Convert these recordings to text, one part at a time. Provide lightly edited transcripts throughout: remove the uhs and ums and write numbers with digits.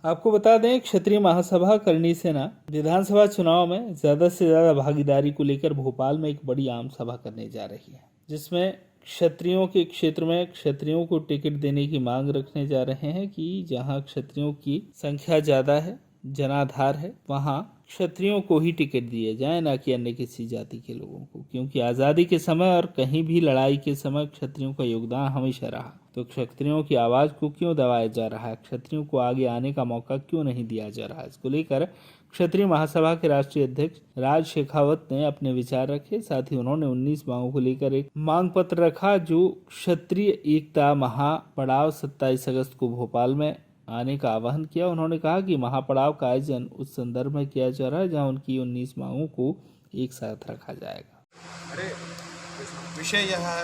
आपको बता दें, क्षत्रिय महासभा करणी सेना विधानसभा चुनाव में ज्यादा से ज्यादा भागीदारी को लेकर भोपाल में एक बड़ी आम सभा करने जा रही है, जिसमें क्षत्रियों के क्षेत्र में क्षत्रियों को टिकट देने की मांग रखने जा रहे हैं कि जहां क्षत्रियों की संख्या ज्यादा है, जनाधार है, वहां क्षत्रियों को ही टिकट दिए जाए, ना कि अन्य किसी जाति के लोगों को। क्योंकि आज़ादी के समय और कहीं भी लड़ाई के समय क्षत्रियों का योगदान हमेशा रहा, तो क्षत्रियों की आवाज़ को क्यों दबाया जा रहा है, क्षत्रियों को आगे आने का मौका क्यों नहीं दिया जा रहा है। इसको लेकर क्षत्रिय महासभा के राष्ट्रीय अध्यक्ष राज शेखावत ने अपने विचार रखे। साथ ही उन्होंने 19 मांगों को लेकर एक मांग पत्र रखा, जो क्षत्रिय एकता महापड़ाव 27 अगस्त को भोपाल में आने का आह्वान किया। उन्होंने कहा कि महापड़ाव का आयोजन उस संदर्भ में किया जा रहा है जहां उनकी 19 मांगों को एक साथ रखा जाएगा। अरे विषय यह है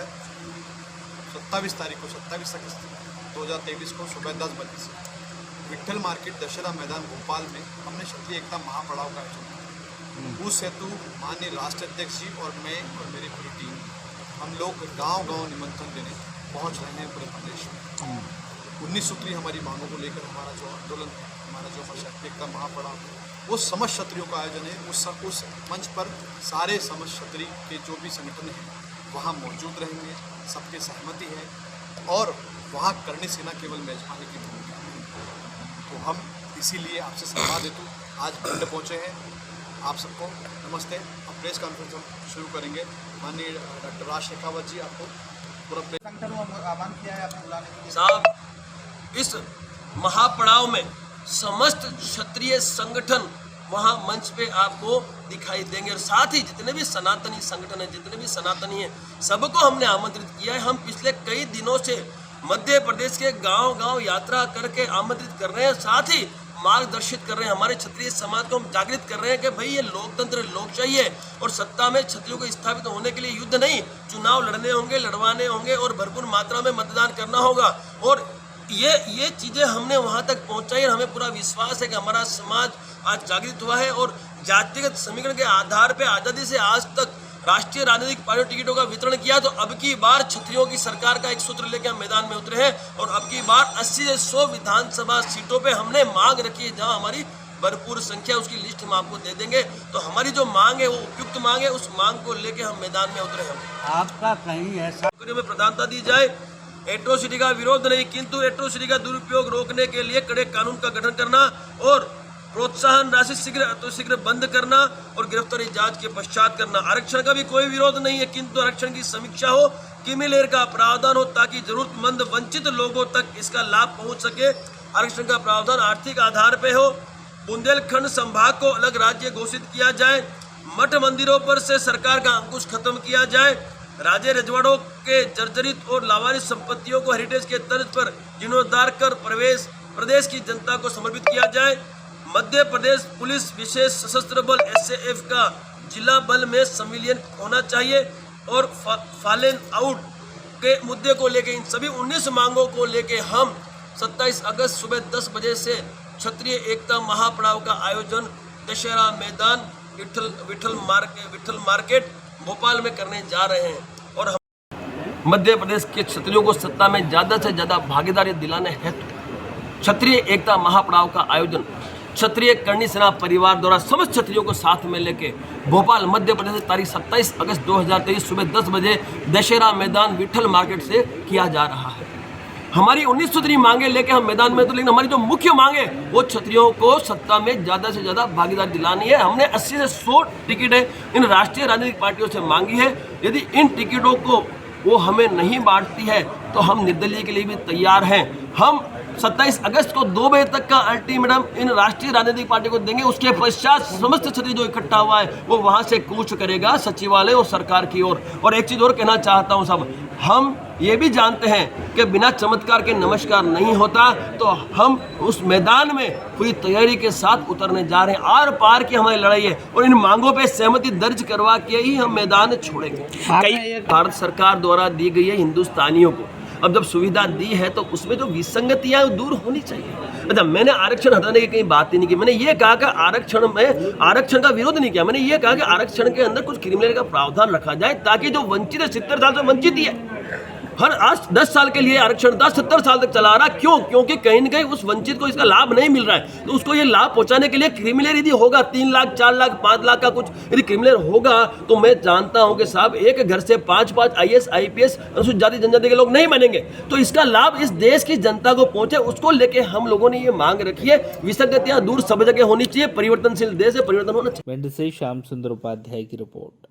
27 तारीख को 27 अगस्त 2023 को सुबह 10 बजे से विट्ठल मार्केट दशहरा मैदान भोपाल में हमने क्षत्रिय एकता महापड़ाव का आयोजन किया। उस हेतु माननीय राष्ट्रीय अध्यक्ष जी और मैं और मेरी पूरी टीम हम लोग गांव-गांव निमंत्रण देने पहुंच रहे हैं पूरे प्रदेश में। 19 सूत्री हमारी मांगों को लेकर हमारा जो आंदोलन है, हमारा जो क्षत्रिय एकता महापड़ाव है, वो समस्त क्षत्रियों का आयोजन है। उस मंच पर सारे समस्त क्षत्रिय के जो भी संगठन हैं वहाँ मौजूद रहेंगे, सबके सहमति है और वहाँ करणी सेना केवल मेजबानी की भूमिका है। तो हम इसीलिए आपसे सलाह देते आज पिंड पहुँचे हैं। आप सबको नमस्ते। अब प्रेस कॉन्फ्रेंस हम शुरू करेंगे। माननीय डॉक्टर राज शेखावत जी आपको पूरा आह्वान किया है आपने बुलाने के लिए। साहब, इस महापड़ाव में समस्त क्षत्रिय संगठन वहाँ मंच पे आपको दिखाई देंगे और साथ ही जितने भी सनातनी संगठन हैं, जितने भी सनातनी हैं, सबको हमने आमंत्रित किया है। हम पिछले कई दिनों से मध्य प्रदेश के गांव-गांव यात्रा करके आमंत्रित कर रहे हैं, साथ ही मार्गदर्शित कर रहे हैं। हमारे क्षत्रिय समाज को हम जागृत कर रहे हैं कि भाई ये लोकतंत्र लोकशाही है और सत्ता में क्षत्रियों को स्थापित होने के लिए युद्ध नहीं, चुनाव लड़ने होंगे, लड़वाने होंगे और भरपूर मात्रा में मतदान करना होगा। और ये चीज़ें हमने वहाँ तक पहुँचाई और हमें पूरा विश्वास है कि हमारा समाज आज जागृत हुआ है और जातिगत समीकरण के आधार पर आज़ादी से आज तक राष्ट्रीय राजनीतिक पार्टियों टिकटों का वितरण किया। तो अब की बार क्षत्रियों की सरकार का एक सूत्र लेकर हम मैदान में उतरे हैं और अब की बार 80 से 100 विधानसभा सीटों पे हमने मांग रखी है, जहां हमारी भरपूर संख्या, उसकी लिस्ट हम आपको दे देंगे। तो हमारी जो मांग है वो उपयुक्त मांग है, उस मांग को लेकर हम मैदान में उतरे हैं। आपका कहीं ऐसा में प्रधानता दी जाए, एट्रोसिटी का विरोध नहीं, किंतु एट्रोसिटी का दुरुपयोग रोकने के लिए कड़े कानून का गठन करना और प्रोत्साहन राशि शीघ्र बंद करना और गिरफ्तारी जांच के पश्चात करना। आरक्षण का भी कोई विरोध नहीं है, किंतु आरक्षण की समीक्षा हो, किमिलेर का प्रावधान हो ताकि जरूरतमंद वंचित लोगों तक इसका लाभ पहुंच सके। आरक्षण का प्रावधान आर्थिक आधार पे हो। बुंदेलखंड संभाग को अलग राज्य घोषित किया जाए। मठ मंदिरों पर से सरकार का अंकुश खत्म किया जाए। राजे रजवाड़ों के जर्जरित और लावारिस संपत्तियों को हेरिटेज के तर्ज पर जीर्णोद्धार कर प्रदेश की जनता को समर्पित किया जाए। मध्य प्रदेश पुलिस विशेष सशस्त्र बल SAF का जिला बल में संविलियन होना चाहिए और फालन आउट के मुद्दे को लेकर इन सभी 19 मांगों को लेकर हम 27 अगस्त सुबह 10 बजे से क्षत्रिय एकता महापड़ाव का आयोजन दशहरा मैदान विट्ठल मार्केट भोपाल में करने जा रहे हैं। और हम मध्य प्रदेश के क्षत्रियों को सत्ता में ज़्यादा से ज़्यादा भागीदारी दिलाने हेतु क्षत्रिय एकता महापड़ाव का आयोजन क्षत्रिय करणी सेना परिवार द्वारा समस्त क्षत्रियों को साथ में लेके भोपाल मध्य प्रदेश तारीख 27 अगस्त 2023 सुबह 10 बजे दशहरा मैदान विट्ठल मार्केट से किया जा रहा है। हमारी 19 सूत्री मांगे लेके हम मैदान में, तो लेकिन हमारी जो मुख्य मांग है वो क्षत्रियों को सत्ता में ज़्यादा से ज़्यादा भागीदारी दिलानी है। हमने 80 से 100 टिकट इन राष्ट्रीय राजनीतिक पार्टियों से मांगी है। यदि इन टिकटों को वो हमें नहीं बांटती है तो हम निर्दलीय के लिए भी तैयार हैं। हम 27 अगस्त को 2 बजे तक का अल्टीमेटम इन राष्ट्रीय राजनीतिक पार्टी को देंगे। उसके पश्चात समस्त क्षत्रिय जो इकट्ठा हुआ है वो वहां से कूच करेगा सचिवालय और सरकार की ओर। और एक चीज़ और कहना चाहता हूं, सब हम ये भी जानते हैं कि बिना चमत्कार के नमस्कार नहीं होता, तो हम उस मैदान में पूरी तैयारी के साथ उतरने जा रहे हैं। आर पार की हमारी लड़ाई है और इन मांगों पे सहमति दर्ज करवा के ही हम मैदान छोड़ेंगे। कई भारत सरकार द्वारा दी गई है हिंदुस्तानियों को, अब जब सुविधा दी है तो उसमें जो विसंगतियां वो दूर होनी चाहिए। अच्छा, मैंने आरक्षण हटाने की कहीं बात ही नहीं की। मैंने ये कहा कि आरक्षण का विरोध नहीं किया। मैंने ये कहा कि आरक्षण के अंदर कुछ क्रिमिनल का प्रावधान रखा जाए ताकि जो वंचित है 70 साल से वंचित ही है हर आज 10 साल के लिए आरक्षण था, 70 साल तक चला रहा। क्यों? क्योंकि कहीं ना कहीं उस वंचित को इसका लाभ नहीं मिल रहा है। तो उसको ये लाभ पहुंचाने के लिए क्रिमिनल यदि होगा 3 लाख 4 लाख 5 लाख का कुछ यदि क्रिमिनल होगा, तो मैं जानता हूं कि साहब एक घर से 5-5 IAS IPS अनुसूचित जाति जनजाति के लोग नहीं बनेंगे। तो इसका लाभ इस देश की जनता को पहुंचे, उसको लेके हम लोगों ने ये मांग रखी है। विसंगतियां दूर सब जगह होनी चाहिए। परिवर्तनशील देश है, परिवर्तन होना चाहिए। भिंड से श्याम सुंदर उपाध्याय की रिपोर्ट।